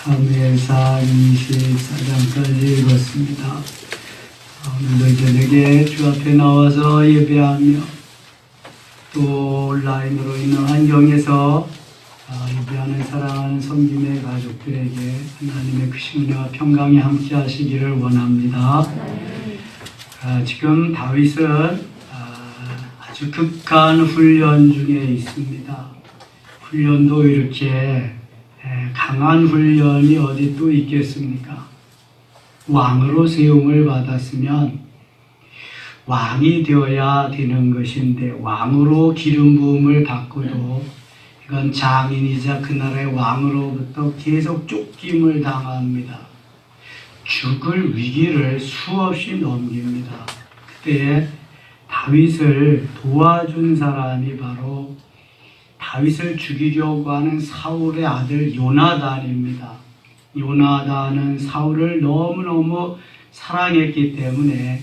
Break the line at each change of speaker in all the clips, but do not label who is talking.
사무엘상 24장까지 읽었습니다. 오늘도 저녁에 주 앞에 나와서 예배하며 또 온라인으로 있는 환경에서 예배하는 사랑하는 성김의 가족들에게 하나님의 크신 은혜와 평강이 함께 하시기를 원합니다. 지금 다윗은 아주 극한 훈련 중에 있습니다. 훈련도 이렇게 강한 훈련이 어디 또 있겠습니까? 왕으로 세움을 받았으면 왕이 되어야 되는 것인데 왕으로 기름 부음을 받고도 이건 장인이자 그 나라의 왕으로부터 계속 쫓김을 당합니다. 죽을 위기를 수없이 넘깁니다. 그때 다윗을 도와준 사람이 바로 다윗을 죽이려고 하는 사울의 아들 요나단입니다. 요나단은 사울을 너무너무 사랑했기 때문에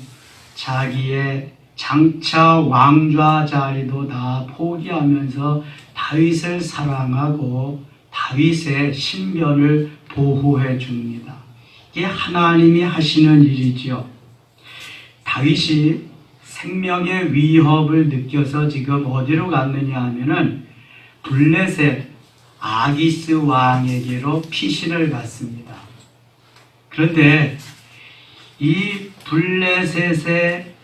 자기의 장차 왕좌 자리도 다 포기하면서 다윗을 사랑하고 다윗의 신변을 보호해 줍니다. 이게 하나님이 하시는 일이지요. 다윗이 생명의 위협을 느껴서 지금 어디로 갔느냐 하면은 블레셋 아기스 왕에게로 피신을 갔습니다. 그런데 이 블레셋에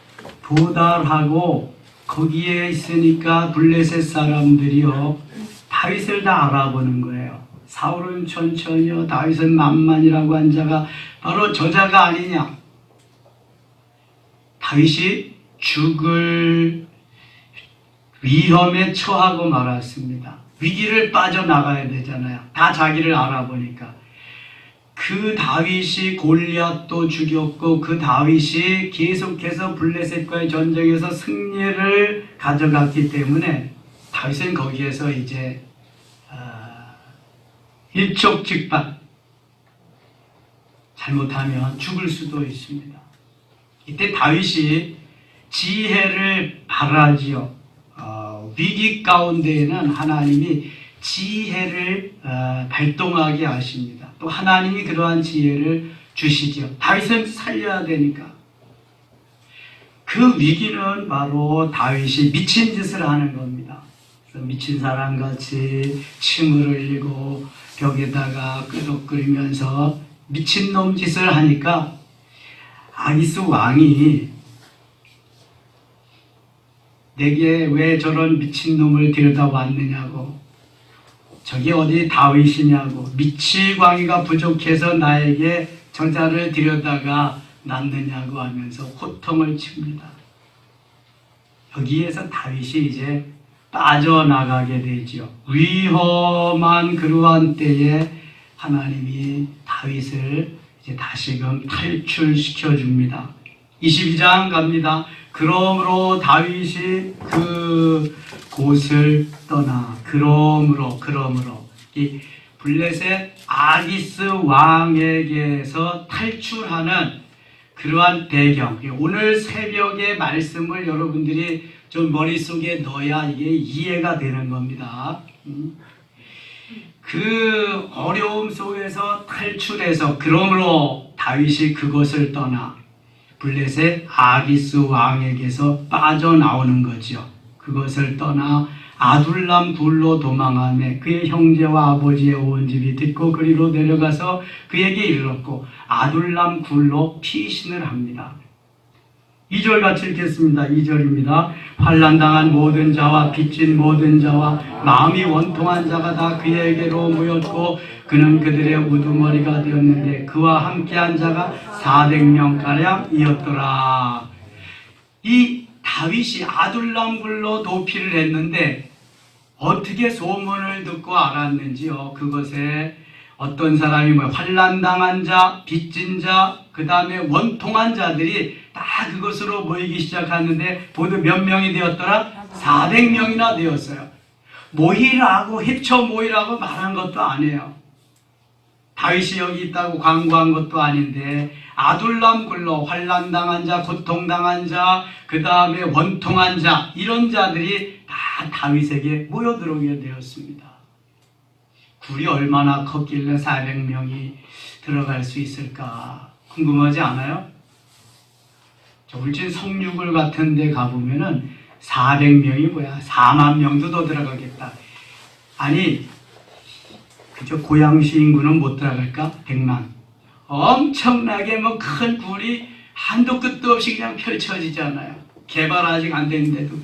도달하고 거기에 있으니까 블레셋 사람들이요 다윗을 다 알아보는 거예요. 사울은 천천히요, 다윗은 만만이라고 한 자가 바로 저자가 아니냐. 다윗이 죽을 위험에 처하고 말았습니다. 위기를 빠져나가야 되잖아요. 다 자기를 알아보니까. 그 다윗이 골리앗도 죽였고 그 다윗이 계속해서 블레셋과의 전쟁에서 승리를 가져갔기 때문에 다윗은 거기에서 이제 일촉즉발, 잘못하면 죽을 수도 있습니다. 이때 다윗이 지혜를 바라지요. 위기 가운데에는 하나님이 지혜를 발동하게 하십니다. 또 하나님이 그러한 지혜를 주시죠. 다윗은 살려야 되니까. 그 위기는 바로 다윗이 미친 짓을 하는 겁니다. 그래서 미친 사람같이 침을 흘리고 벽에다가 끄덕거리면서 미친놈 짓을 하니까 아기스 왕이 내게 왜 저런 미친놈을 들여다왔느냐고, 저게 어디 다윗이냐고, 미치광이가 부족해서 나에게 저자를 들여다가 놨느냐고 하면서 호통을 칩니다. 여기에서 다윗이 이제 빠져나가게 되죠. 위험한 그러한 때에 하나님이 다윗을 이제 다시금 탈출시켜 줍니다. 22장 갑니다. 그러므로 다윗이 그 곳을 떠나 그러므로 이 블레셋 아기스 왕에게서 탈출하는 그러한 배경, 오늘 새벽의 말씀을 여러분들이 좀 머릿속에 넣어야 이게 이해가 되는 겁니다. 그 어려움 속에서 탈출해서 그러므로 다윗이 그곳을 떠나 블레셋 아기스 왕에게서 빠져나오는 거죠. 그것을 떠나 아둘람 굴로 도망하며 그의 형제와 아버지의 온 집이 듣고 그리로 내려가서 그에게 이르렀고 아둘람 굴로 피신을 합니다. 2절 같이 읽겠습니다. 2절입니다. 환난당한 모든 자와 빚진 모든 자와 마음이 원통한 자가 다 그에게로 모였고 그는 그들의 우두머리가 되었는데 그와 함께한 자가 400명가량이었더라. 이 다윗이 아둘람 굴로 도피를 했는데 어떻게 소문을 듣고 알았는지요. 그것에 어떤 사람이 환난당한 자, 빚진 자, 그 다음에 원통한 자들이 다 그것으로 모이기 시작하는데 모두 몇 명이 되었더라? 400명이나 되었어요. 모이라고, heb처 모이라고 말한 것도 아니에요. 다윗이 여기 있다고 광고한 것도 아닌데 아둘람 굴로 환난당한 자, 고통당한 자, 그 다음에 원통한 자, 이런 자들이 다 다윗에게 모여들어오게 되었습니다. 굴이 얼마나 컸길래 400명이 들어갈 수 있을까 궁금하지 않아요? 저 울진 성류굴 같은 데 가보면은 400명이 뭐야, 4만 명도 더 들어가겠다. 아니, 그저 고양시 인구는 못 들어갈까? 100만. 엄청나게 뭐 큰 굴이 한도 끝도 없이 그냥 펼쳐지잖아요. 개발 아직 안 됐는데도.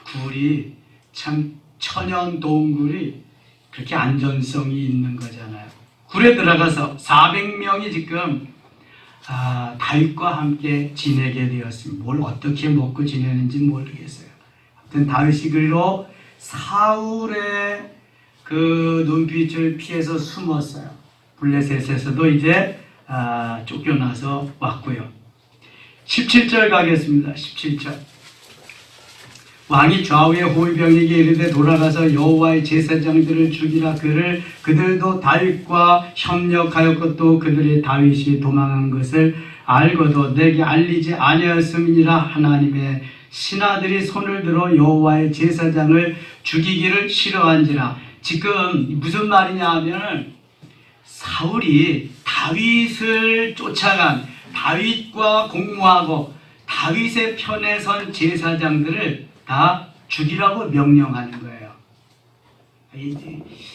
굴이 참 천연 동굴이 그렇게 안전성이 있는 거잖아요. 굴에 들어가서 400명이 지금 다윗과 함께 지내게 되었습니다. 뭘 어떻게 먹고 지내는지 모르겠어요. 아무튼 다윗이 그리로 사울의 그 눈빛을 피해서 숨었어요. 블레셋에서도 이제 쫓겨나서 왔고요. 17절 가겠습니다. 17절. 왕이 좌우의 호위병에게 이르되 돌아가서 여호와의 제사장들을 죽이라. 그들도 다윗과 협력하였고 그들의 다윗이 도망한 것을 알고도 내게 알리지 아니하였음이니라. 하나님의 신하들이 손을 들어 여호와의 제사장을 죽이기를 싫어한지라. 지금 무슨 말이냐 하면 사울이 다윗을 쫓아간, 다윗과 공모하고 다윗의 편에 선 제사장들을 다 죽이라고 명령하는 거예요.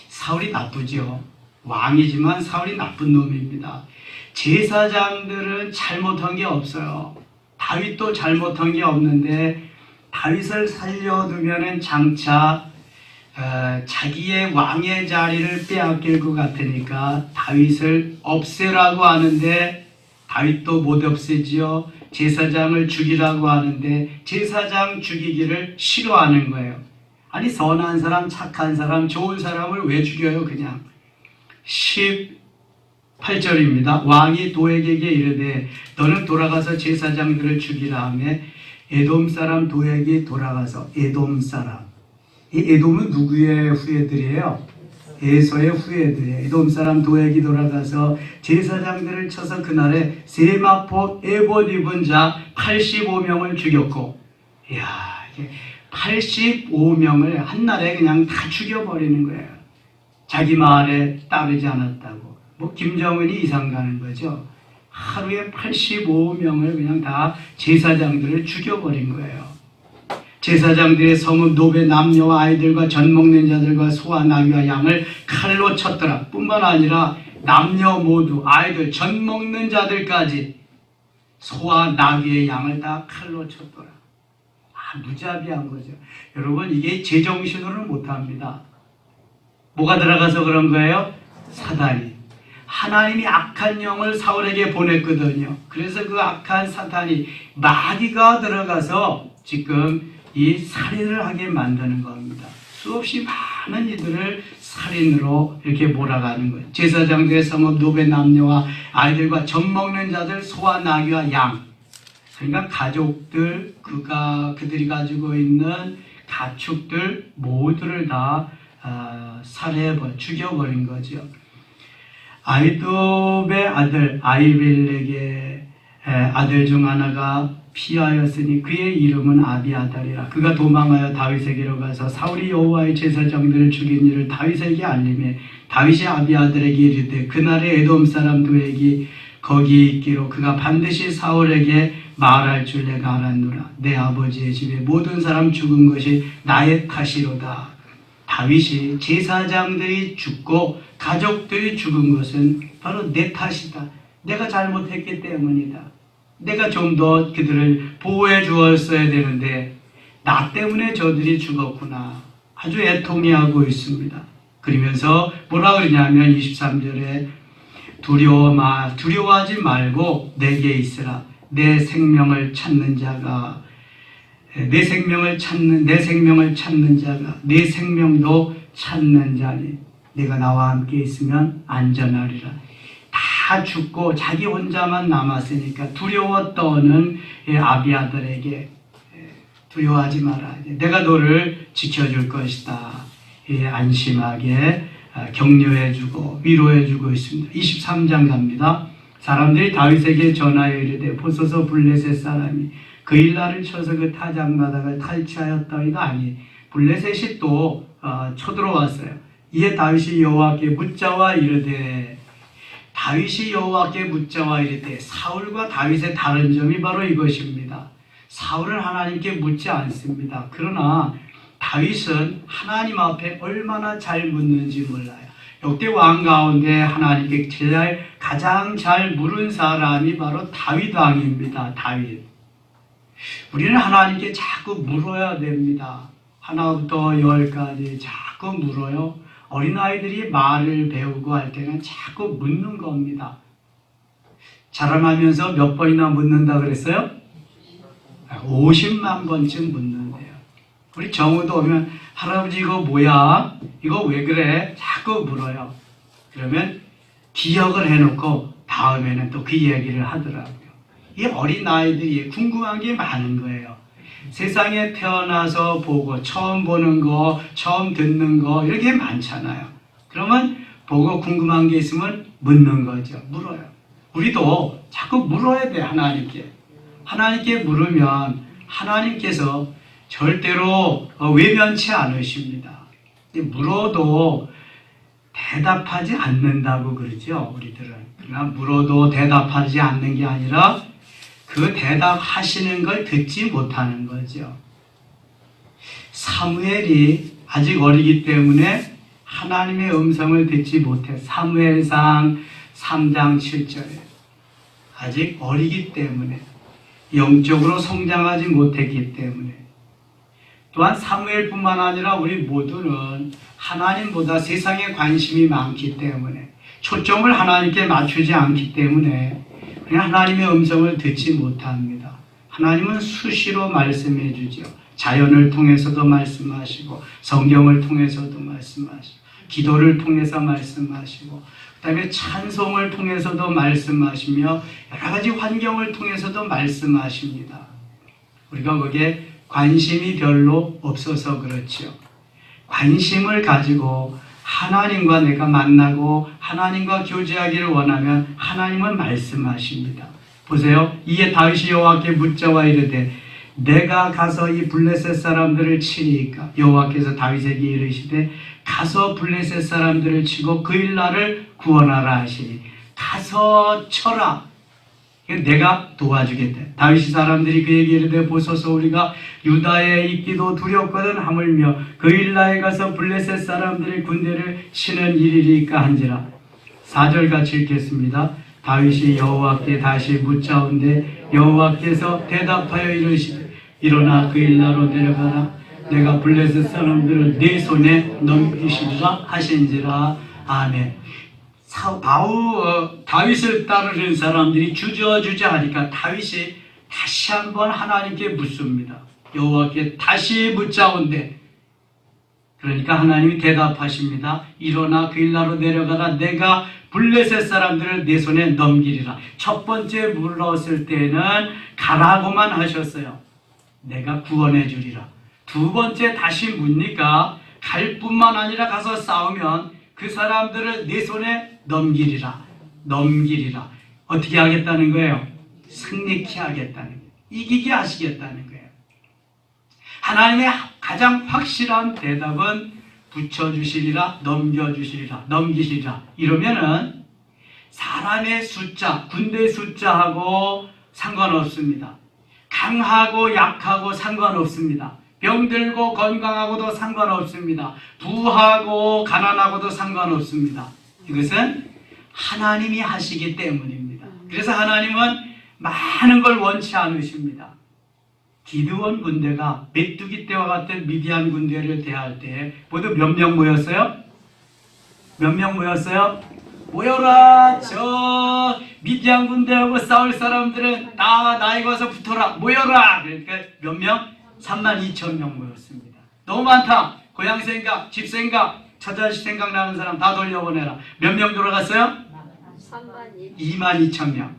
사울이 나쁘죠. 왕이지만 사울이 나쁜 놈입니다. 제사장들은 잘못한 게 없어요. 다윗도 잘못한 게 없는데 다윗을 살려두면은 장차 자기의 왕의 자리를 빼앗길 것 같으니까 다윗을 없애라고 하는데 다윗도 못 없애지요. 제사장을 죽이라고 하는데 제사장 죽이기를 싫어하는 거예요. 아니, 선한 사람, 착한 사람, 좋은 사람을 왜 죽여요? 그냥. 18절입니다. 왕이 도액에게 이르되 너는 돌아가서 제사장들을 죽이라 하며 에돔 사람 도액이 돌아가서, 에돔 사람, 이 에돔은 누구의 후예들이에요? 에서의 후예들이에요. 에돔 사람 도액이 돌아가서 제사장들을 쳐서 그날에 세마포 에봇 입은 자 85명을 죽였고, 이야, 85명을 한날에 그냥 다 죽여버리는 거예요. 자기 말에 따르지 않았다고. 뭐 김정은이 이상 가는 거죠. 하루에 85명을 그냥 다 제사장들을 죽여버린 거예요. 제사장들의 성읍 노베 남녀와 아이들과 젖 먹는 자들과 소와 나귀와 양을 칼로 쳤더라. 뿐만 아니라 남녀 모두, 아이들, 젖 먹는 자들까지 소와 나귀의 양을 다 칼로 쳤더라. 무자비한 거죠. 여러분, 이게 제정신으로는 못합니다. 뭐가 들어가서 그런 거예요? 사단이. 하나님이 악한 영을 사울에게 보냈거든요. 그래서 그 악한 사탄이, 마귀가 들어가서 지금 이 살인을 하게 만드는 겁니다. 수없이 많은 이들을 살인으로 이렇게 몰아가는 거예요. 제사장들의 성읍 노베 남녀와 아이들과 젖 먹는 자들, 소와 나귀와 양. 그러니까 가족들, 그들이 가지고 있는 가축들 모두를 다 죽여버린 거죠. 아히도베의 아들 아히멜렉의 아들 중 하나가 피하였으니 그의 이름은 아비아달이라. 그가 도망하여 다윗에게로 가서 사울이 여호와의 제사장들을 죽인 일을 다윗에게 알림해 다윗이 아비아달에게 이르되 그날에 에돔 사람 도액이 거기 있기로 그가 반드시 사울에게 말할 줄 내가 알았노라. 내 아버지의 집에 모든 사람 죽은 것이 나의 탓이로다. 다윗이 제사장들이 죽고 가족들이 죽은 것은 바로 내 탓이다. 내가 잘못했기 때문이다. 내가 좀 더 그들을 보호해 주었어야 되는데 나 때문에 저들이 죽었구나. 아주 애통해하고 있습니다. 그러면서 뭐라 그러냐면 23절에 두려워하지 말고 내게 있으라. 내 생명을 찾는 자가 내 생명도 찾는 자니 내가 나와 함께 있으면 안전하리라. 다 죽고 자기 혼자만 남았으니까 두려워 떠는 아비아들에게 두려워하지 마라. 내가 너를 지켜줄 것이다. 안심하게 격려해주고 위로해주고 있습니다. 23장 갑니다. 사람들이 다윗에게 전하여 이르되 보소서 블레셋 사람이 그 일날을 쳐서 그 타작마당을 탈취하였더이다. 아니, 블레셋이 또 쳐들어왔어요. 이에 다윗이 여호와께 묻자와 이르되 다윗이 여호와께 묻자와 이르되 사울과 다윗의 다른 점이 바로 이것입니다. 사울은 하나님께 묻지 않습니다. 그러나 다윗은 하나님 앞에 얼마나 잘 묻는지 몰라요. 역대 왕 가운데 하나님께 가장 잘 물은 사람이 바로 다윗 왕입니다. 다윗. 우리는 하나님께 자꾸 물어야 됩니다. 하나부터 열까지 자꾸 물어요. 어린아이들이 말을 배우고 할 때는 자꾸 묻는 겁니다. 자라나면서 몇 번이나 묻는다 그랬어요? 50만 번쯤 묻는데요. 우리 정우도 오면 할아버지 이거 뭐야? 이거 왜 그래? 자꾸 물어요. 그러면 기억을 해놓고 다음에는 또 그 얘기를 하더라고요. 이 어린아이들이 궁금한 게 많은 거예요. 세상에 태어나서 보고 처음 보는 거, 처음 듣는 거 이렇게 많잖아요. 그러면 보고 궁금한 게 있으면 묻는 거죠. 물어요. 우리도 자꾸 물어야 돼. 하나님께 물으면 하나님께서 절대로 외면치 않으십니다. 물어도 대답하지 않는다고 그러죠. 우리들은. 그러나 물어도 대답하지 않는 게 아니라 그 대답하시는 걸 듣지 못하는 거죠. 사무엘이 아직 어리기 때문에 하나님의 음성을 듣지 못해. 사무엘상 3장 7절에 아직 어리기 때문에 영적으로 성장하지 못했기 때문에 또한 사무엘뿐만 아니라 우리 모두는 하나님보다 세상에 관심이 많기 때문에 초점을 하나님께 맞추지 않기 때문에 그냥 하나님의 음성을 듣지 못합니다. 하나님은 수시로 말씀해 주죠. 자연을 통해서도 말씀하시고 성경을 통해서도 말씀하시고 기도를 통해서 말씀하시고 그 다음에 찬송을 통해서도 말씀하시며 여러 가지 환경을 통해서도 말씀하십니다. 우리가 거기에 관심이 별로 없어서 그렇죠. 관심을 가지고 하나님과 내가 만나고 하나님과 교제하기를 원하면 하나님은 말씀하십니다. 보세요. 이에 다윗이 여호와께 묻자와 이르되 내가 가서 이 블레셋 사람들을 치리이까. 여호와께서 다윗에게 이르시되 가서 블레셋 사람들을 치고 그 일 나를 구원하라 하시니 가서 쳐라. 내가 도와주겠다. 다윗이 사람들이 그에게 이르되 보소서 우리가 유다에 있기도 두렵거든 하물며 그 일나에 가서 블레셋 사람들의 군대를 치는 일이리까 한지라. 4절 같이 읽겠습니다. 다윗이 여호와께 다시 묻자온데 여호와께서 대답하여 이르시되 일어나 그 일나로 내려가라. 내가 블레셋 사람들을 네 손에 넘기시리라 하신지라. 아멘. 다윗을 따르는 사람들이 주저주저 하니까 다윗이 다시 한번 하나님께 묻습니다. 여호와께 다시 묻자온데 그러니까 하나님이 대답하십니다. 일어나 그 일나로 내려가라. 내가 블레셋 사람들을 내 손에 넘기리라. 첫 번째 물었을 때는 가라고만 하셨어요. 내가 구원해 주리라. 두 번째 다시 묻니까 갈 뿐만 아니라 가서 싸우면 그 사람들을 내 손에 넘기리라. 어떻게 하겠다는 거예요? 승리케 하겠다는 거예요. 이기게 하시겠다는 거예요. 하나님의 가장 확실한 대답은 붙여주시리라, 넘기시리라. 이러면은 사람의 숫자, 군대 숫자하고 상관없습니다. 강하고 약하고 상관없습니다. 병들고 건강하고도 상관없습니다. 부하고 가난하고도 상관없습니다. 이것은 하나님이 하시기 때문입니다. 그래서 하나님은 많은 걸 원치 않으십니다. 기드온 군대가 메뚜기 떼와 같은 미디안 군대를 대할 때 모두 몇 명 모였어요? 모여라. 저 미디안 군대하고 싸울 사람들은 나에게 와서 붙어라. 모여라. 그러니까 몇 명? 32,000명 모였습니다. 너무 많다. 고향 생각, 집 생각, 처자식 생각나는 사람 다 돌려보내라. 몇 명 돌아갔어요? 22,000명.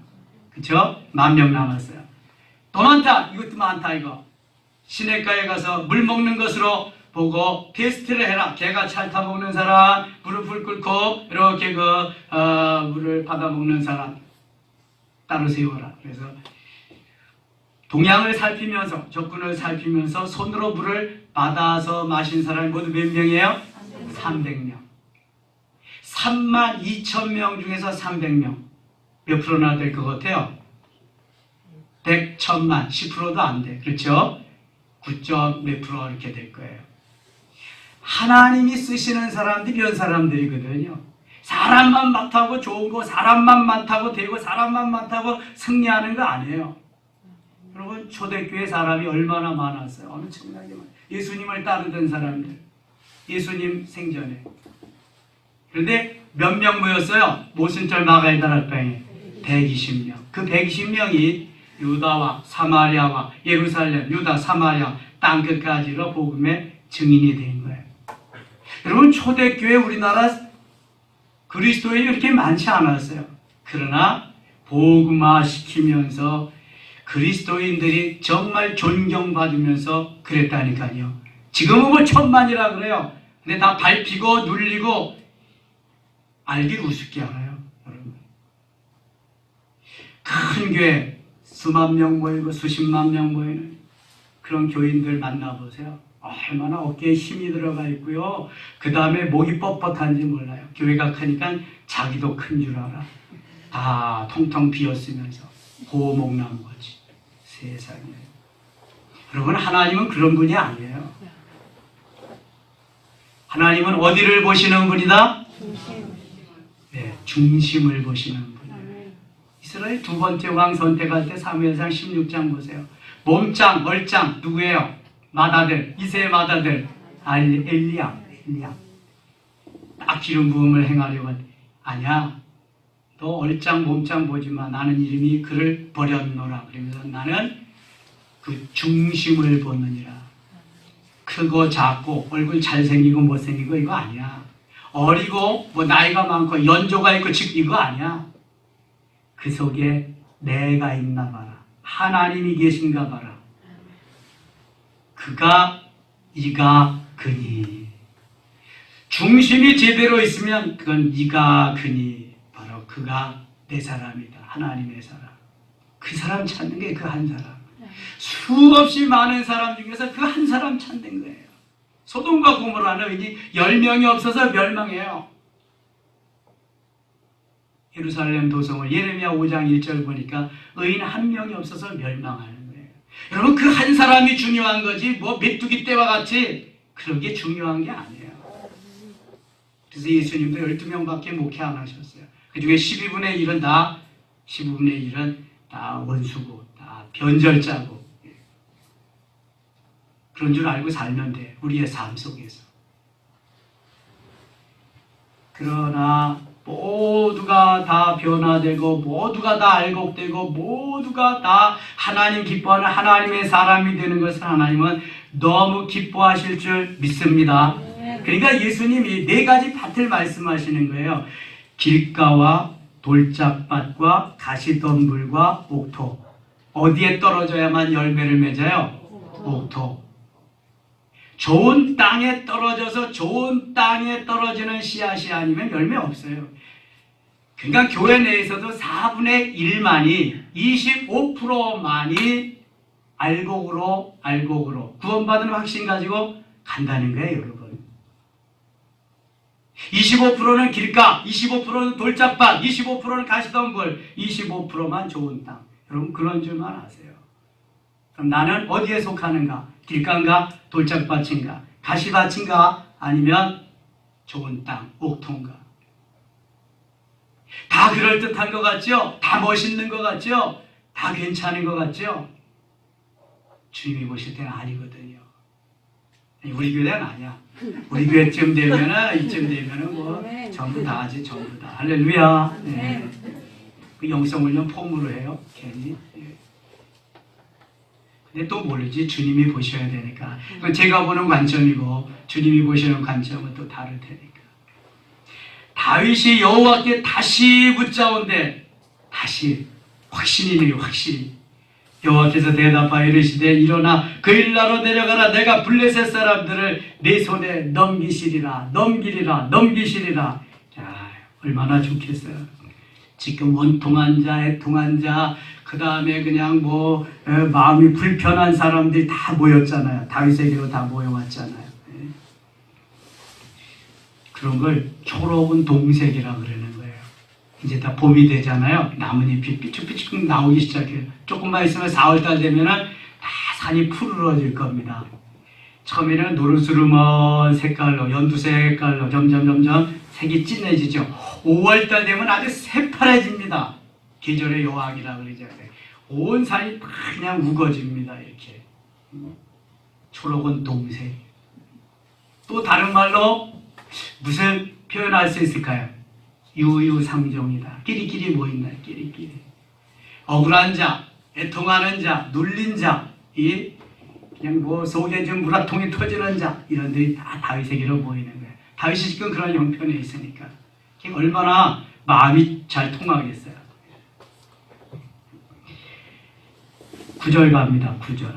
그쵸? 10,000명 남았어요. 더 많다. 이것도 많다 이거. 시냇가에 가서 물 먹는 것으로 보고 테스트를 해라. 개가 찰타 먹는 사람, 무릎을 꿇고 이렇게 물을 받아 먹는 사람 따로 세워라. 그래서 동향을 살피면서 적군을 살피면서 손으로 물을 받아서 마신 사람이 모두 몇 명이에요? 300명. 32,000명 중에서 300명. 몇 프로나 될 것 같아요? 100, 1000만, 10%도 안 돼. 그렇죠? 9점 몇 프로 이렇게 될 거예요. 하나님이 쓰시는 사람들이 이런 사람들이거든요. 사람만 많다고 좋은 거, 사람만 많다고 되고, 사람만 많다고 승리하는 거 아니에요. 여러분, 초대교회 사람이 얼마나 많았어요? 엄청나게 많아요. 예수님을 따르던 사람들. 예수님 생전에. 그런데 몇 명 모였어요? 모순절 마가의 다락방에 120명. 그 120명이 유다와 사마리아와 예루살렘, 유다, 사마리아 땅끝까지로 복음의 증인이 된 거예요. 여러분, 초대교회 우리나라 그리스도인이 그렇게 많지 않았어요. 그러나 복음화 시키면서 그리스도인들이 정말 존경받으면서 그랬다니까요. 지금은 뭐 1000만이라 그래요. 근데 다 밟히고 눌리고 알기 우습게 알아요. 여러분, 큰 교회 수만 명 모이고 수십만 명 모이는 그런 교인들 만나보세요. 얼마나 어깨에 힘이 들어가 있고요. 그 다음에 목이 뻣뻣한지 몰라요. 교회가 크니까 자기도 큰 줄 알아. 다 통통 비었으면서 고목나무같이. 세상에. 여러분, 하나님은 그런 분이 아니에요. 하나님은 어디를 보시는 분이다? 네, 중심을 보시는 분이에요. 이스라엘 두 번째 왕 선택할 때 사무엘상 16장 보세요. 몸짱, 멀짱 누구예요? 맏아들, 이새의 맏아들 엘리야. 딱 기름 부음을 행하려고 하는데 아니야. 너 얼짱 몸짱 보지마. 나는 이름이 그를 버렸노라. 그러면서 나는 그 중심을 보느니라. 크고 작고 얼굴 잘생기고 못생기고 이거 아니야. 어리고 뭐 나이가 많고 연조가 있고 즉 이거 아니야. 그 속에 내가 있나 봐라. 하나님이 계신가 봐라. 그가 이가 그니. 중심이 제대로 있으면 그건 이가 그니. 바로 그가 내 사람이다. 하나님의 사람. 그 사람 찾는 게 그 한 사람. 수없이 많은 사람 중에서 그 한 사람 찾는 거예요. 소돔과 고모라는 의인이 10명이 없어서 멸망해요. 예루살렘 도성을 예레미야 5장 1절 보니까 의인 한 명이 없어서 멸망하는 거예요. 여러분, 그 한 사람이 중요한 거지 뭐 메뚜기 떼와 같이 그런 게 중요한 게 아니에요. 그래서 예수님도 12명밖에 목회 안 하셨어요. 그 중에 12분의 1은 다 15분의 1은 다 원수고 다 변절자고 그런 줄 알고 살면 돼. 우리의 삶 속에서. 그러나 모두가 다 변화되고 모두가 다 알곡되고 모두가 다 하나님 기뻐하는 하나님의 사람이 되는 것을 하나님은 너무 기뻐하실 줄 믿습니다. 그러니까 예수님이 4가지 밭을 말씀하시는 거예요. 길가와 돌짝밭과 가시덤불과 옥토. 어디에 떨어져야만 열매를 맺어요? 옥토. 좋은 땅에 떨어져서 좋은 땅에 떨어지는 씨앗이 아니면 열매 없어요. 그러니까 교회 내에서도 4분의 1만이 25%만이 알곡으로 구원받은 확신 가지고 간다는 거예요, 여러분. 25%는 길가, 25%는 돌짝밭, 25%는 가시덤불, 25%만 좋은 땅. 여러분, 그런 줄만 아세요. 그럼 나는 어디에 속하는가? 길가인가? 돌짝밭인가? 가시밭인가? 아니면 좋은 땅, 옥토인가? 다 그럴듯한 것 같죠? 다 멋있는 것 같죠? 다 괜찮은 것 같죠? 주님이 보실 때는 아니거든요. 우리 교회는 아니야. 우리 교회쯤 되면은, 이쯤 되면은 뭐, 전부 다 하지, 전부 다. 할렐루야. 네. 그 영성훈련 폼으로 해요, 괜히. 근데 또 모르지, 주님이 보셔야 되니까. 제가 보는 관점이고, 주님이 보시는 관점은 또 다를 테니까. 다윗이 여호와께 다시 붙잡은데, 다시, 확신이네요, 확신이. 여호와께서 대답하여 이르시되 일어나 그 일나로 내려가라. 내가 블레셋 사람들을 내 손에 넘기시리라. 자, 얼마나 좋겠어요. 지금 원통한 자, 애통한 자, 그 다음에 그냥 뭐 마음이 불편한 사람들이 다 모였잖아요. 다윗에게로 다 모여왔잖아요. 그런 걸 초록은 동색이라 그러는 거예요. 이제 다 봄이 되잖아요. 나뭇잎이 삐쭉삐쭉 나오기 시작해요. 조금만 있으면 4월달 되면은 다 산이 푸르러질 겁니다. 처음에는 노르스름한 색깔로, 연두색 색깔로 점점 색이 진해지죠. 5월달 되면 아주 새파래집니다. 계절의 여왕이라 그러죠. 온 산이 다 그냥 우거집니다. 이렇게. 초록은 동색. 또 다른 말로 무슨 표현할 수 있을까요? 유유상종이다. 끼리끼리 모인다. 끼리끼리. 억울한 자, 애통하는 자, 눌린 자, 이 그냥 뭐 속에 좀 물화통이 터지는 자, 이런 들이 다 다윗에게로 보이는 거예요. 다윗이 지금 그런 형편에 있으니까 얼마나 마음이 잘 통하겠어요. 9절 갑니다. 9절.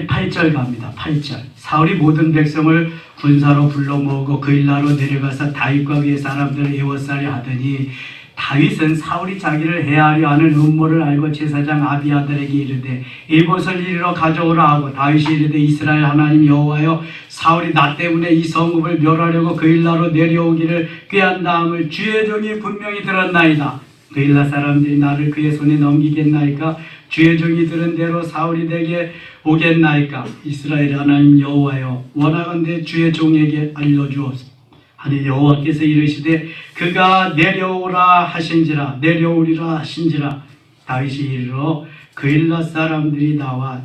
8절 갑니다. 8절. 사울이 모든 백성을 군사로 불러 모으고 그 일나로 내려가서 다윗과 그의 사람들을 에워싸려 하더니 다윗은 사울이 자기를 해하려 하는 음모를 알고 제사장 아비아들에게 이르되 에봇을 이리로 가져오라 하고 다윗이 이르되 이스라엘 하나님 여호와여 사울이 나 때문에 이 성읍을 멸하려고 그 일나로 내려오기를 꾀한다함을 주의 종이 분명히 들었나이다. 그 일나 사람들이 나를 그의 손에 넘기겠나이까? 주의 종이 들은 대로 사울이 내게 오겠나이까? 이스라엘 하나님 여호와여 원하건대 주의 종에게 알려주옵소서. 아니 여호와께서 이르시되 그가 내려오라 하신지라 내려오리라 하신지라. 다윗이 이르러 그일라 사람들이 나와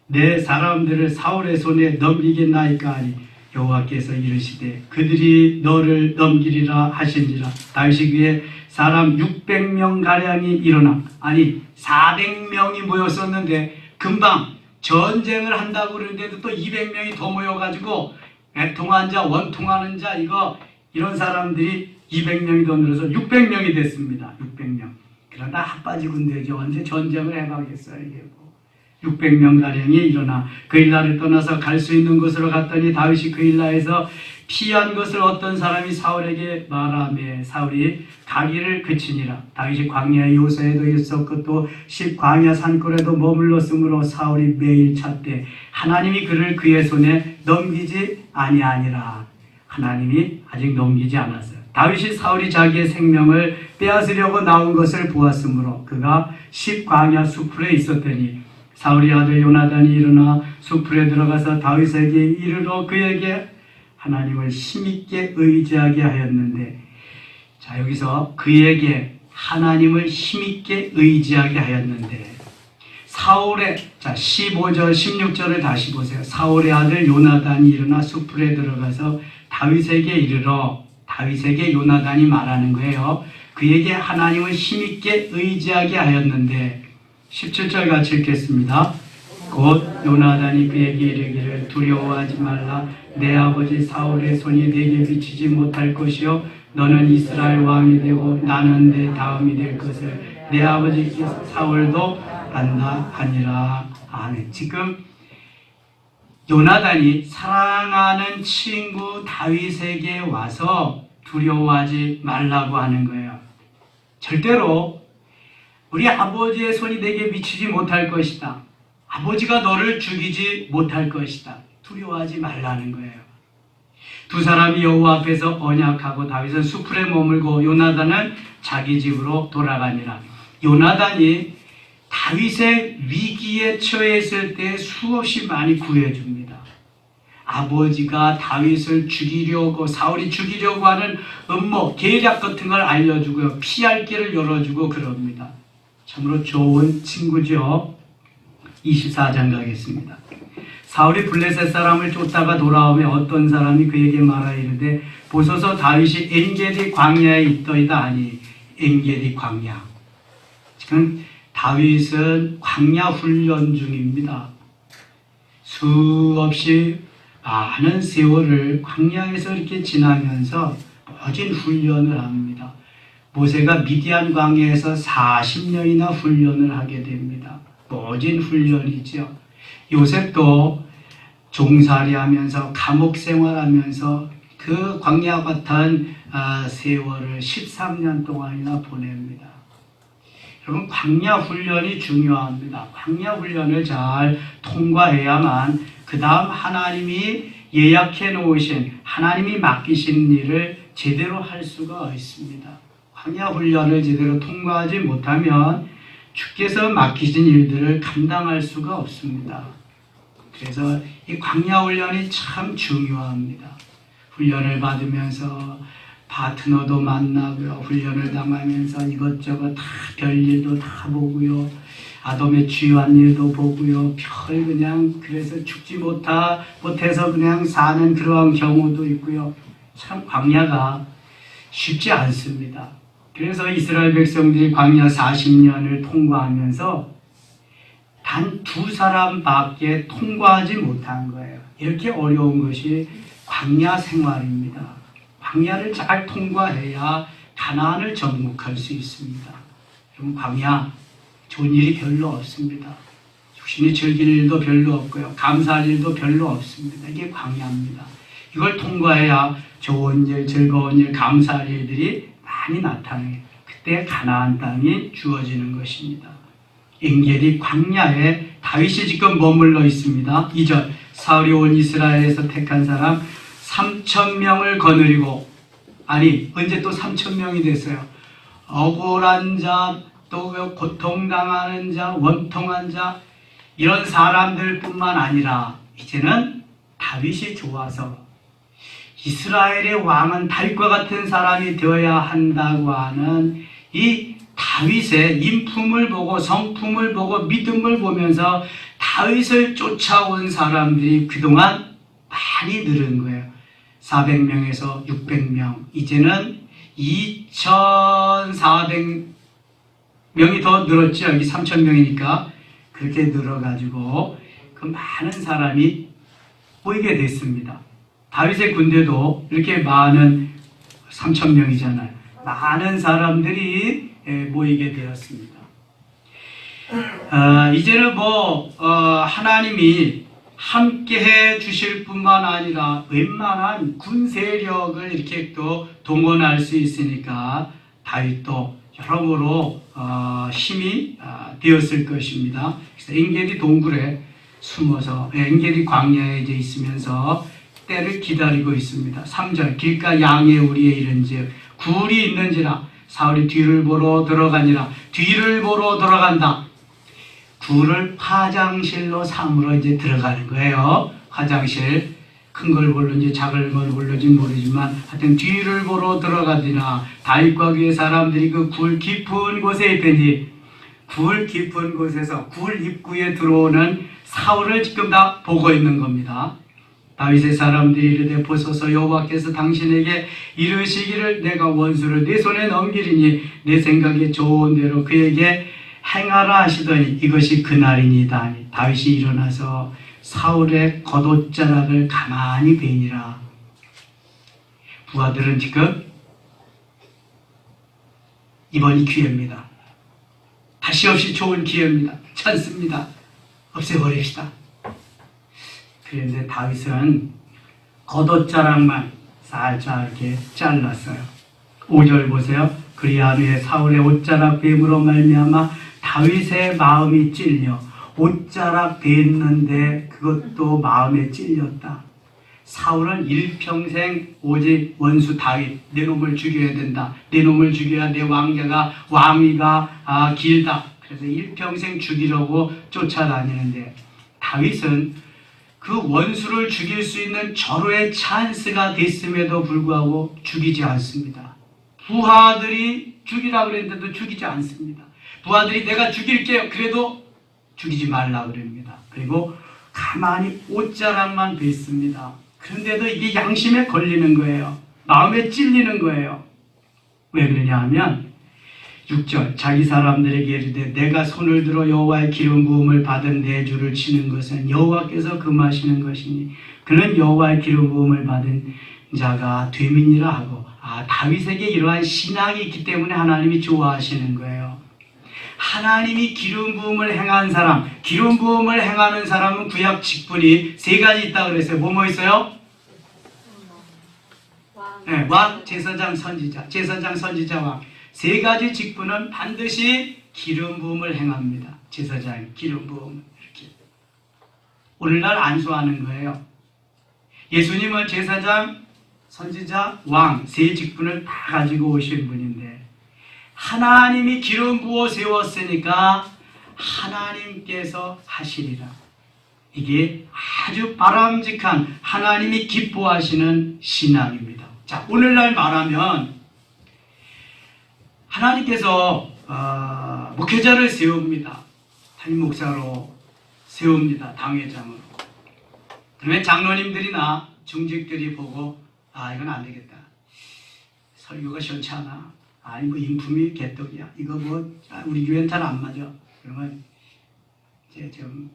내 사람들을 사울의 손에 넘기겠나이까 하니 여호와께서 이르시되 그들이 너를 넘기리라 하신지라. 다윗이 그의 사람 600명 가량이 일어나 아니 400명이 모였었는데 금방 전쟁을 한다고 그러는데도 또 200명이 더 모여가지고 애통한 자, 원통하는 자 이런 사람들이 200명이 더 늘어서 600명이 됐습니다. 600명. 그러나 핫바지 군대죠. 언제 전쟁을 해가겠어요. 이게 뭐. 600명가량이 일어나 그 일라를 떠나서 갈 수 있는 곳으로 갔더니 다윗이 그 일라에서 피한 것을 어떤 사람이 사울에게 말하며 사울이 가기를 그치니라. 다윗이 광야 요새에도 있었고 또 광야 산골에도 머물렀으므로 사울이 매일 찾되 하나님이 그를 그의 손에 넘기지 아니하니라. 하나님이 아직 넘기지 않았어요. 다윗이 사울이 자기의 생명을 빼앗으려고 나온 것을 보았으므로 그가 광야 수풀에 있었더니 사울이 아들 요나단이 일어나 수풀에 들어가서 다윗에게 이르러 그에게 하나님을 힘있게 의지하게 하였는데, 자 여기서 그에게 하나님을 힘있게 의지하게 하였는데 사울의 15절 16절을 다시 보세요. 사울의 아들 요나단이 일어나 수풀에 들어가서 다윗에게 이르러, 다윗에게 요나단이 말하는 거예요. 그에게 하나님을 힘있게 의지하게 하였는데 17절 같이 읽겠습니다. 곧 요나단이 그에게 이르기를 두려워하지 말라. 내 아버지 사울의 손이 내게 미치지 못할 것이요 너는 이스라엘 왕이 되고 나는 내 다음이 될 것을 내 아버지 사울도 안다 하니라. 아멘. 지금 요나단이 사랑하는 친구 다윗에게 와서 두려워하지 말라고 하는 거예요. 절대로 우리 아버지의 손이 내게 미치지 못할 것이다. 아버지가 너를 죽이지 못할 것이다. 두려워하지 말라는 거예요. 두 사람이 여호와 앞에서 언약하고 다윗은 수풀에 머물고 요나단은 자기 집으로 돌아가니라. 요나단이 다윗의 위기에 처했을 때 수없이 많이 구해줍니다. 아버지가 다윗을 죽이려고 사울이 죽이려고 하는 음모 계략 같은 걸 알려주고요. 피할 길을 열어주고 그럽니다. 참으로 좋은 친구죠. 24장 가겠습니다. 사울이 블레셋 사람을 쫓다가 돌아오며 어떤 사람이 그에게 말하 이르되 보소서 다윗이 엔게디 광야에 있더이다 하니. 엔게디 광야. 지금 다윗은 광야 훈련 중입니다. 수없이 많은 세월을 광야에서 이렇게 지나면서 멋진 훈련을 합니다. 모세가 미디안 광야에서 40년이나 훈련을 하게 됩니다. 멋진 훈련이죠. 요셉도 종살이하면서 감옥 생활하면서 그 광야 같은 세월을 13년 동안이나 보냅니다. 여러분 광야 훈련이 중요합니다. 광야 훈련을 잘 통과해야만 그 다음 하나님이 예약해 놓으신 하나님이 맡기신 일을 제대로 할 수가 있습니다. 광야 훈련을 제대로 통과하지 못하면 주께서 맡기신 일들을 감당할 수가 없습니다. 그래서 이 광야 훈련이 참 중요합니다. 훈련을 받으면서 파트너도 만나고요. 훈련을 당하면서 이것저것 다 별일도 다 보고요. 아돔의 취한 일도 보고요. 별 그냥 그래서 죽지 못해서 그냥 사는 그러한 경우도 있고요. 참 광야가 쉽지 않습니다. 그래서 이스라엘 백성들이 광야 40년을 통과하면서 단 2사람밖에 통과하지 못한 거예요. 이렇게 어려운 것이 광야 생활입니다. 광야를 잘 통과해야 가나안을 정복할 수 있습니다. 여러분, 광야 좋은 일이 별로 없습니다. 육신이 즐길 일도 별로 없고요. 감사할 일도 별로 없습니다. 이게 광야입니다. 이걸 통과해야 좋은 일, 즐거운 일, 감사할 일들이 많이 나타나요. 그때 가나안 땅이 주어지는 것입니다. 엔겔이 광야에 다윗이 지금 머물러 있습니다. 2절 사울이 온 이스라엘에서 택한 사람 3,000명을 거느리고, 아니 언제 또 3,000명이 됐어요. 억울한 자, 또 고통당하는 자, 원통한 자, 이런 사람들뿐만 아니라 이제는 다윗이 좋아서 이스라엘의 왕은 다윗과 같은 사람이 되어야 한다고 하는 이 다윗의 인품을 보고 성품을 보고 믿음을 보면서 다윗을 쫓아온 사람들이 그동안 많이 늘은 거예요. 400명에서 600명, 이제는 2,400명이 더 늘었죠. 여기 3,000명이니까 그렇게 늘어가지고 그 많은 사람이 모이게 됐습니다. 다윗의 군대도 이렇게 많은 3,000명이잖아요. 많은 사람들이 모이게 되었습니다. 이제는 하나님이 함께해 주실 뿐만 아니라 웬만한 군 세력을 이렇게 또 동원할 수 있으니까 다윗도 여러모로 힘이 되었을 것입니다. 그래서 엔겔이 동굴에 숨어서, 엔겔이 광야에 이제 있으면서 때를 기다리고 있습니다. 3절 길가 양의 우리에 이른즉 굴이 있는지라 사울이 뒤를 보러 들어가니라. 뒤를 보러 들어간다. 굴을 화장실로 삼으러 이제 들어가는 거예요. 화장실. 큰 걸 볼는지 작은 걸 볼는지 모르지만 하여튼 뒤를 보러 들어가니라. 다윗과 그의 사람들이 그 굴 깊은 곳에 있더니, 굴 깊은 곳에서 굴 입구에 들어오는 사울을 지금 다 보고 있는 겁니다. 다윗의 사람들이 이르되 보소서 여호와께서 당신에게 이르시기를 내가 원수를 내 손에 넘기리니 내 생각에 좋은 대로 그에게 행하라 하시더니 이것이 그날이니이다. 다윗이 일어나서 사울의 겉옷자락을 가만히 베니라. 부하들은 지금 이번이 기회입니다. 다시 없이 좋은 기회입니다. 찬스입니다. 없애버립시다. 그런데 다윗은 겉옷자락만 살짝 이렇게 잘랐어요. 5절 보세요. 그리한 후에 사울의 옷자락 뱀으로 말미암아 다윗의 마음이 찔려 옷자락 뱉는데 그것도 마음에 찔렸다. 사울은 일평생 오직 원수 다윗, 내 놈을 죽여야 된다. 내 놈을 죽여야 내 왕위가 길다. 그래서 일평생 죽이려고 쫓아다니는데 다윗은 그 원수를 죽일 수 있는 절호의 찬스가 됐음에도 불구하고 죽이지 않습니다. 부하들이 죽이라고 그랬는데도 죽이지 않습니다. 부하들이 내가 죽일게요. 그래도 죽이지 말라 그럽니다. 그리고 가만히 옷자락만 뱉습니다. 그런데도 이게 양심에 걸리는 거예요. 마음에 찔리는 거예요. 왜 그러냐 하면 6절 자기 사람들에게 이르되 내가 손을 들어 여호와의 기름 부음을 받은 내 주를 치는 것은 여호와께서 금하시는 것이니 그는 여호와의 기름 부음을 받은 자가 되민이라 하고, 다윗에게 이러한 신앙이 있기 때문에 하나님이 좋아하시는 거예요. 하나님이 기름 부음을 행한 사람, 기름 부음을 행하는 사람은 구약 직분이 3가지 있다고 그랬어요. 뭐 있어요? 왕, 제사장, 선지자. 제사장, 선지자, 왕. 3가지 직분은 반드시 기름 부음을 행합니다. 제사장, 기름 부음. 이렇게. 오늘날 안수하는 거예요. 예수님은 제사장, 선지자, 왕, 세 직분을 다 가지고 오신 분인데 하나님이 기름 부어 세웠으니까 하나님께서 하시리라. 이게 아주 바람직한 하나님이 기뻐하시는 신앙입니다. 자, 오늘날 말하면 하나님께서 목회자를 세웁니다. 담임 목사로 세웁니다. 당회장으로. 그러면 장로님들이나 중직들이 보고 이건 안 되겠다. 설교가 시원치 않아. 이거 인품이 개떡이야. 이거 우리 교회는 잘 안 맞아. 그러면 이제 좀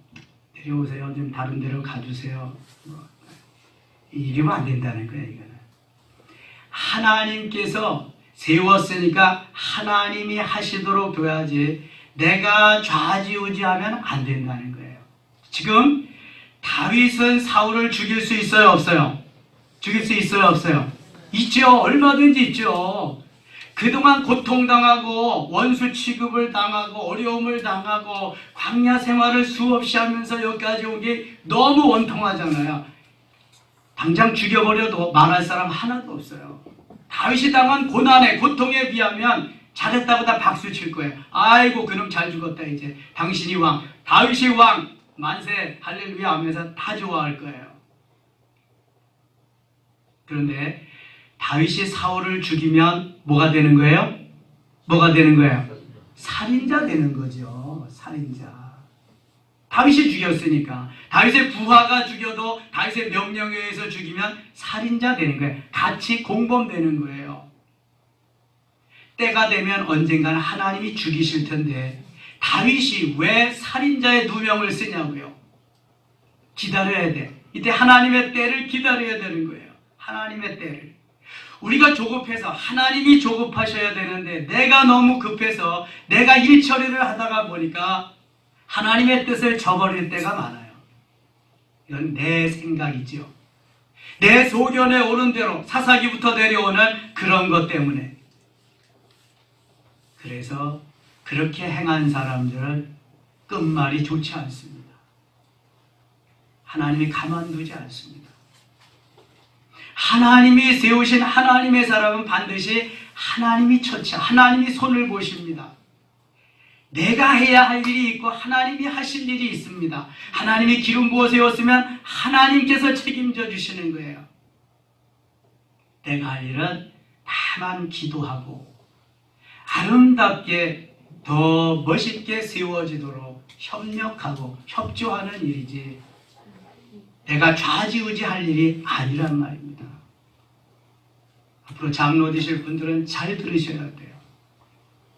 내려오세요. 좀 다른 데로 가주세요. 이러면 안 된다는 거예요. 이거는 하나님께서 세웠으니까 하나님이 하시도록 둬야지 내가 좌지우지하면 안 된다는 거예요. 지금 다윗은 사울을 죽일 수 있어요? 없어요? 죽일 수 있어요? 없어요? 있죠. 얼마든지 있죠. 그동안 고통당하고 원수 취급을 당하고 어려움을 당하고 광야 생활을 수없이 하면서 여기까지 온 게 너무 원통하잖아요. 당장 죽여버려도 말할 사람 하나도 없어요. 다윗이 당한 고난에 고통에 비하면 잘했다고 다 박수 칠 거예요. 아이고 그놈 잘 죽었다. 이제 당신이 왕, 다윗이 왕, 만세 할렐루야 하면서 다 좋아할 거예요. 그런데 다윗이 사울을 죽이면 뭐가 되는 거예요? 뭐가 되는 거예요? 살인자 되는 거죠. 살인자. 다윗이 죽였으니까. 다윗의 부하가 죽여도 다윗의 명령에 의해서 죽이면 살인자 되는 거예요. 같이 공범되는 거예요. 때가 되면 언젠가는 하나님이 죽이실 텐데 다윗이 왜 살인자의 누명을 쓰냐고요? 기다려야 돼. 이때 하나님의 때를 기다려야 되는 거예요. 하나님의 때를. 우리가 조급해서 하나님이 조급하셔야 되는데 내가 너무 급해서 내가 일 처리를 하다가 보니까 하나님의 뜻을 저버릴 때가 많아요. 이건 내 생각이죠. 내 소견에 오른 대로 사사기부터 내려오는 그런 것 때문에. 그래서 그렇게 행한 사람들은 끝말이 좋지 않습니다. 하나님이 가만두지 않습니다. 하나님이 세우신 하나님의 사람은 반드시 하나님이 하나님이 손을 보십니다. 내가 해야 할 일이 있고 하나님이 하실 일이 있습니다. 하나님이 기름 부어 세웠으면 하나님께서 책임져 주시는 거예요. 내가 할 일은 다만 기도하고 아름답게 더 멋있게 세워지도록 협력하고 협조하는 일이지 내가 좌지우지할 일이 아니란 말입니다. 앞으로 장로 되실 분들은 잘 들으셔야 돼요.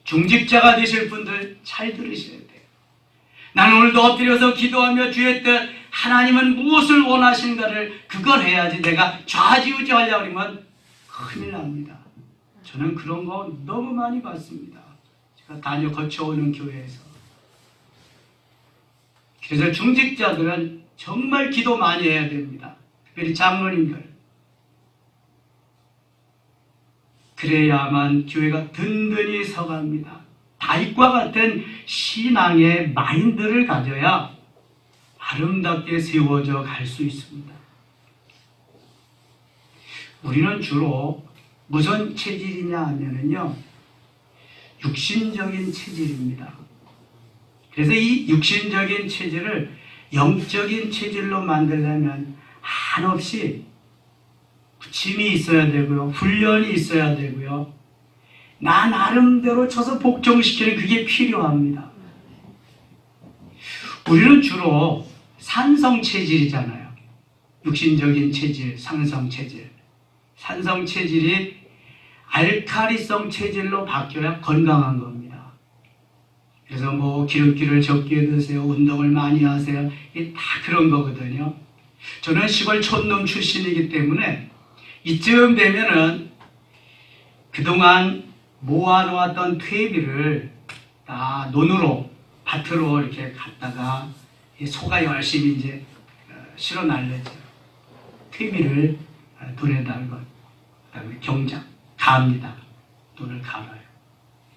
중직자가 되실 분들 잘 들으셔야 돼요. 나는 오늘도 엎드려서 기도하며 주의 뜻 하나님은 무엇을 원하시는가를 그걸 해야지 내가 좌지우지하려고 하면 큰일 납니다. 저는 그런 거 너무 많이 봤습니다. 제가 거쳐오는 교회에서. 그래서 중직자들은 정말 기도 많이 해야 됩니다. 특별히 장로님들. 그래야만 교회가 든든히 서갑니다. 다윗과 같은 신앙의 마인드를 가져야 아름답게 세워져 갈 수 있습니다. 우리는 주로 무슨 체질이냐 하면요, 육신적인 체질입니다. 그래서 이 육신적인 체질을 영적인 체질로 만들려면 한없이 부침이 있어야 되고요, 훈련이 있어야 되고요, 나 나름대로 쳐서 복종시키는 그게 필요합니다. 우리는 주로 산성 체질이잖아요. 육신적인 체질, 상성 체질. 산성 체질이 알칼리성 체질로 바뀌어야 건강한 겁니다. 그래서 기름기를 적게 드세요, 운동을 많이 하세요, 이게 다 그런 거거든요. 저는 시골 촌놈 출신이기 때문에 이쯤 되면은 그동안 모아놓았던 퇴비를 다 논으로, 밭으로 이렇게 갖다가 소가 열심히 이제 실어 날려죠. 퇴비를 논에다가, 그다음에 경작, 갑니다. 논을 갈아요.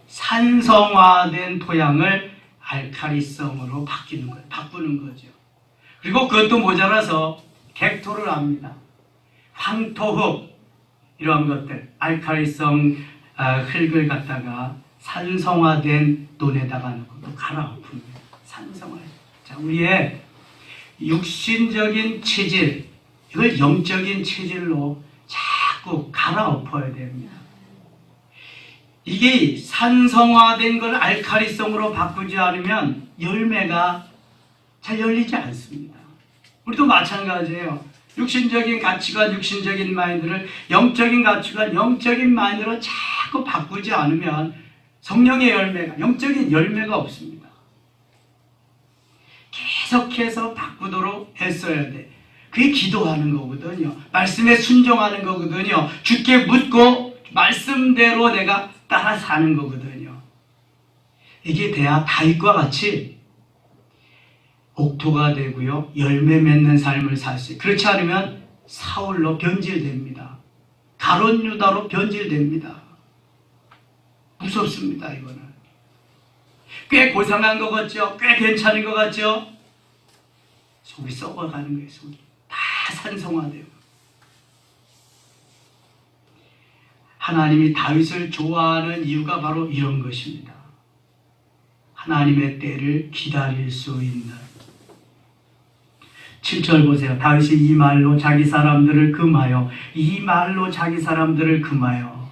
산성화된 토양을 알칼리성으로 바꾸는 거죠. 그리고 그것도 모자라서 객토를 합니다. 황토흙, 이러한 것들, 알칼리성 흙을 갖다가 산성화된 논에다가 넣고 또 갈아엎습니다. 산성화. 자, 우리의 육신적인 체질, 이걸 영적인 체질로 자꾸 갈아엎어야 됩니다. 이게 산성화된 걸 알칼리성으로 바꾸지 않으면 열매가 잘 열리지 않습니다. 우리도 마찬가지예요. 육신적인 가치관, 육신적인 마인드를 영적인 가치관, 영적인 마인드로 자꾸 바꾸지 않으면 성령의 열매가, 영적인 열매가 없습니다. 계속해서 바꾸도록 애써야 돼. 그게 기도하는 거거든요. 말씀에 순종하는 거거든요. 주께 묻고 말씀대로 내가 따라 사는 거거든요. 이게 돼야 다윗과 같이 옥토가 되고요. 열매 맺는 삶을 살 수 있어요. 그렇지 않으면 사울로 변질됩니다. 가롯 유다로 변질됩니다. 무섭습니다. 이거는. 꽤 고상한 것 같죠? 꽤 괜찮은 것 같죠? 속이 썩어가는 거예요. 속이. 다 산성화돼요. 하나님이 다윗을 좋아하는 이유가 바로 이런 것입니다. 하나님의 때를 기다릴 수 있는. 7절 보세요. 다윗이 이 말로 자기 사람들을 금하여, 이 말로 자기 사람들을 금하여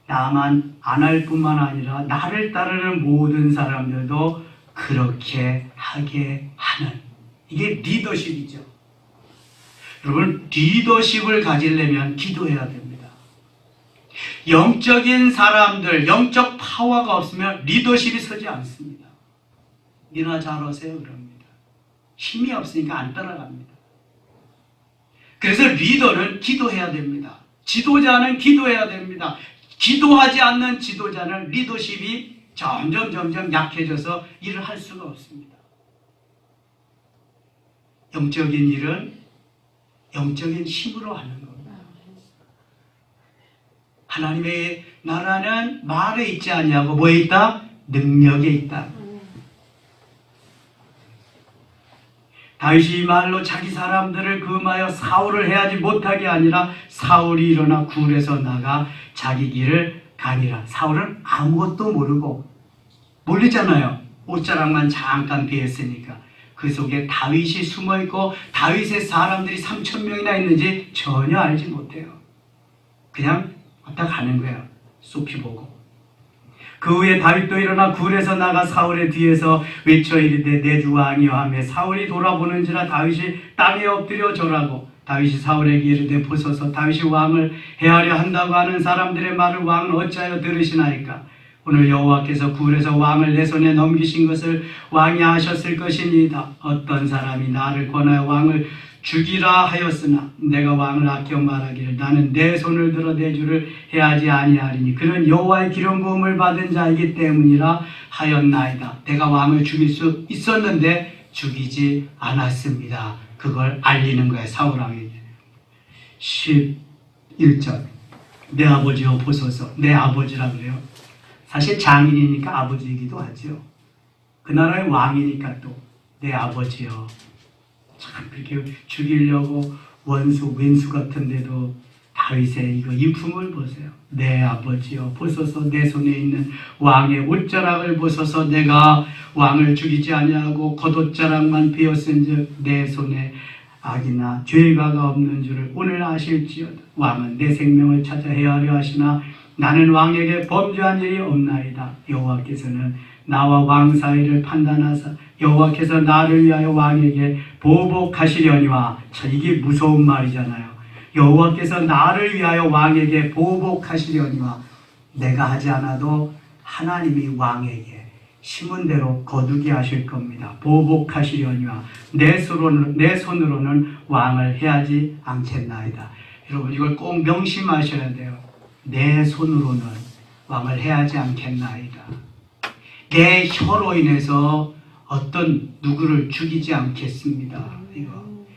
나만 안 할 뿐만 아니라 나를 따르는 모든 사람들도 그렇게 하게 하는. 이게 리더십이죠. 여러분, 리더십을 가지려면 기도해야 됩니다. 영적인 사람들, 영적 파워가 없으면 리더십이 서지 않습니다. 니나 잘하세요 그럽니다. 힘이 없으니까 안 따라갑니다. 그래서 리더는 기도해야 됩니다. 지도자는 기도해야 됩니다. 기도하지 않는 지도자는 리더십이 점점 약해져서 일을 할 수가 없습니다. 영적인 일은 영적인 힘으로 하는 겁니다. 하나님의 나라는 말에 있지 아니하고 뭐에 있다? 능력에 있다. 다윗이 이 말로 자기 사람들을 금하여 사울을 해하지 못하게 아니라 사울이 일어나 굴에서 나가 자기 길을 가니라. 사울은 아무것도 모르고 모르잖아요. 옷자락만 잠깐 비었으니까. 그 속에 다윗이 숨어있고 다윗의 사람들이 3,000명이나 있는지 전혀 알지 못해요. 그냥 왔다 가는 거예요. 숲이 보고. 그 후에 다윗도 일어나 굴에서 나가 사울의 뒤에서 외쳐 이르되 내 주 왕이여 하며 사울이 돌아보는지라 다윗이 땅에 엎드려 절하고 다윗이 사울에게 이르되 보소서 다윗이 왕을 해하려 한다고 하는 사람들의 말을 왕은 어찌하여 들으시나이까. 오늘 여호와께서 굴에서 왕을 내 손에 넘기신 것을 왕이 아셨을 것이니이다. 어떤 사람이 나를 권하여 왕을 죽이라 하였으나 내가 왕을 아껴 말하기를 나는 내 손을 들어 내 주를 해하지 아니하리니 그는 여호와의 기름 부음을 받은 자이기 때문이라 하였나이다. 내가 왕을 죽일 수 있었는데 죽이지 않았습니다. 그걸 알리는 거예요. 사울왕에게. 11절 내 아버지여 보소서. 내 아버지라 그래요. 사실 장인이니까 아버지이기도 하죠. 그 나라의 왕이니까 또 내 아버지여. 참 그렇게 죽이려고 원수 왼수 같은데도 다윗의 이거 인품을 보세요. 내 아버지여 보소서. 내 손에 있는 왕의 옷자락을 보소서. 내가 왕을 죽이지 아니하고 겉옷자락만 베었은즉 내 손에 악이나 죄가가 없는 줄을 오늘 아실지어다. 왕은 내 생명을 찾아 해하려 하시나 나는 왕에게 범죄한 일이 없나이다. 여호와께서는 나와 왕 사이를 판단하사 여호와께서 나를 위하여 왕에게 보복하시려니와. 자, 이게 무서운 말이잖아요. 여호와께서 나를 위하여 왕에게 보복하시려니와. 내가 하지 않아도 하나님이 왕에게 심은 대로 거두게 하실 겁니다. 보복하시려니와 내 손으로는 왕을 해하지 않겠나이다. 여러분 이걸 꼭 명심하셔야 돼요. 내 손으로는 왕을 해하지 않겠나이다. 내 혀로 인해서 어떤 누구를 죽이지 않겠습니다. 이거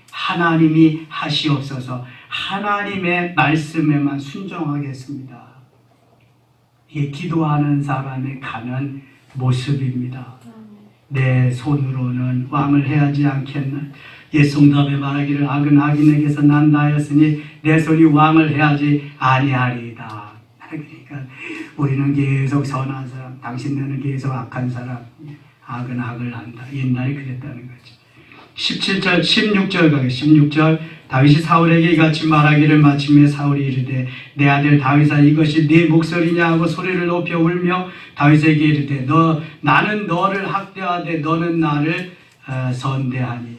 하나님이 하시옵소서. 하나님의 말씀에만 순종하겠습니다. 이게 기도하는 사람의 가는 모습입니다. 내 손으로는 왕을 해하지 않겠나. 예송답에 말하기를 악은 악인에게서 난다하였으니 내 손이 왕을 해야지 아니하리이다. 그러니까 우리는 계속 선한 사람, 당신네는 계속 악한 사람, 악은 악을 한다. 옛날에 그랬다는 거죠. 17절, 16절 가게 16절 다윗이 사울에게 이같이 말하기를 마침내 사울이 이르되 내 아들 다윗아 이것이 네 목소리냐 하고 소리를 높여 울며 다윗에게 이르되 나는 너를 학대하되 너는 나를 선대하니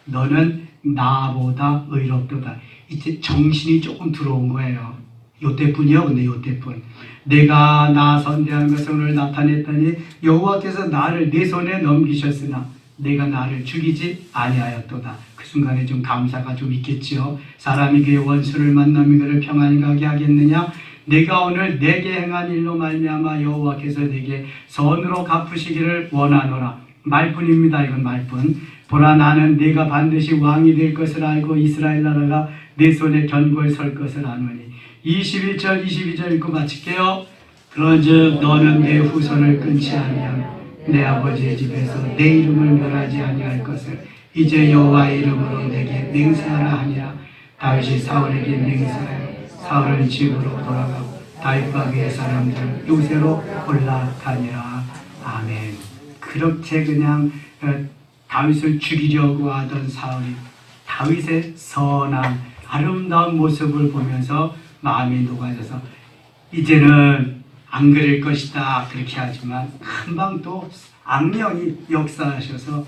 너는 나보다 의롭도다. 이제 정신이 조금 들어온 거예요. 요때뿐이요. 근데 요때뿐 내가 나 선대하는 것을 오늘 나타냈더니 여호와께서 나를 네 손에 넘기셨으나 내가 나를 죽이지 아니하였도다. 그 순간에 좀 감사가 좀 있겠지요. 사람이 그의 원수를 만나면 그를 평안히 가게 하겠느냐. 내가 오늘 내게 행한 일로 말미암아 여호와께서 내게 선으로 갚으시기를 원하노라. 말뿐입니다. 이건 말뿐. 보라 나는 네가 반드시 왕이 될 것을 알고 이스라엘 나라가 내 손에 견고히 설 것을 아노니. 21절 22절 읽고 마칠게요. 그런즉 너는 내 후손을 끊지 아니하며 내 아버지의 집에서 내 이름을 멸하지 아니할 것을 이제 여호와의 이름으로 내게 맹세하라 하니라. 다윗이 사울에게 맹세하여 사울은 집으로 돌아가고 다윗과 그의 사람들은 요새로 올라가니라. 아멘. 그렇게 그냥 다윗을 죽이려고 하던 사울이 다윗의 선한 아름다운 모습을 보면서 마음이 녹아져서 이제는 안 그럴 것이다 그렇게 하지만 금방 또 악령이 역사하셔서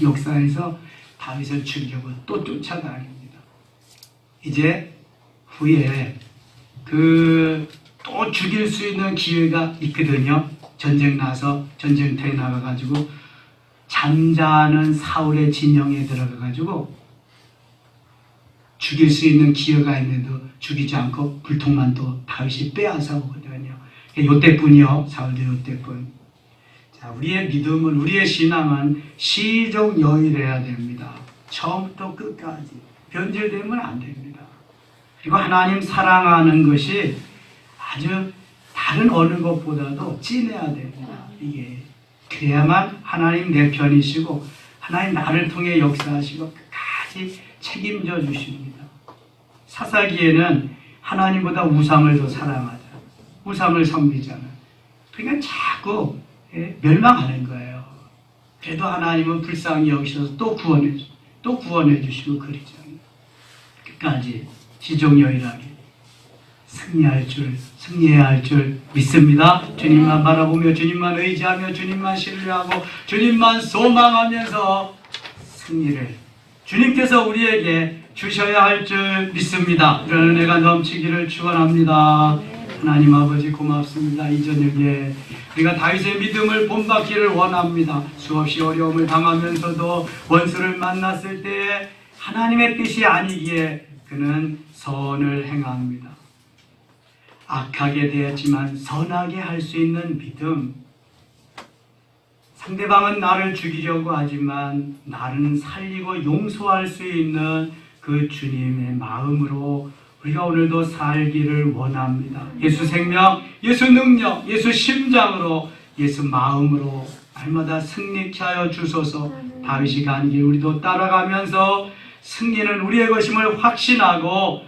역사에서 다윗을 죽이려고 또 쫓아다닙니다. 이제 후에 또 죽일 수 있는 기회가 있거든요. 전쟁터에 나가가지고 잠자는 사울의 진영에 들어가가지고 죽일 수 있는 기회가 있는데도 죽이지 않고 불통만 또 다윗이 빼앗아 오거든요. 요때뿐이요. 사울도 요때뿐. 자, 우리의 믿음은, 우리의 신앙은 시종영일해야 됩니다. 처음부터 끝까지 변질되면 안 됩니다. 그리고 하나님 사랑하는 것이 아주 다른 어느 것보다도 진해야 됩니다. 이게 그래야만 하나님 내 편이시고 하나님 나를 통해 역사하시고 끝까지 책임져 주십니다. 사사기에는 하나님보다 우상을 더 사랑하자. 우상을 섬기잖아. 그러니까 자꾸 멸망하는 거예요. 그래도 하나님은 불쌍히 여기셔서 또 구원해 주시고 그러잖아요. 끝까지 시종여일하게 승리해야 할 줄 믿습니다. 주님만 바라보며 주님만 의지하며 주님만 신뢰하고 주님만 소망하면서 승리를 주님께서 우리에게 주셔야 할 줄 믿습니다. 이런 은혜가 넘치기를 축원합니다. 하나님 아버지 고맙습니다. 이 저녁에 우리가 다윗의 믿음을 본받기를 원합니다. 수없이 어려움을 당하면서도 원수를 만났을 때에 하나님의 뜻이 아니기에 그는 선을 행합니다. 악하게 되었지만 선하게 할 수 있는 믿음. 상대방은 나를 죽이려고 하지만 나는 살리고 용서할 수 있는 그 주님의 마음으로 우리가 오늘도 살기를 원합니다. 예수 생명, 예수 능력, 예수 심장으로, 예수 마음으로 날마다 승리케 하여 주소서. 다윗이 간 길 우리도 따라가면서 승리는 우리의 것임을 확신하고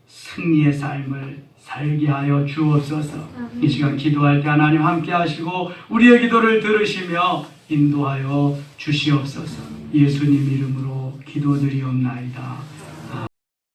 승리의 삶을 살게 하여 주옵소서. 이 시간 기도할 때 하나님 함께 하시고 우리의 기도를 들으시며 인도하여 주시옵소서. 예수님 이름으로 기도드리옵나이다.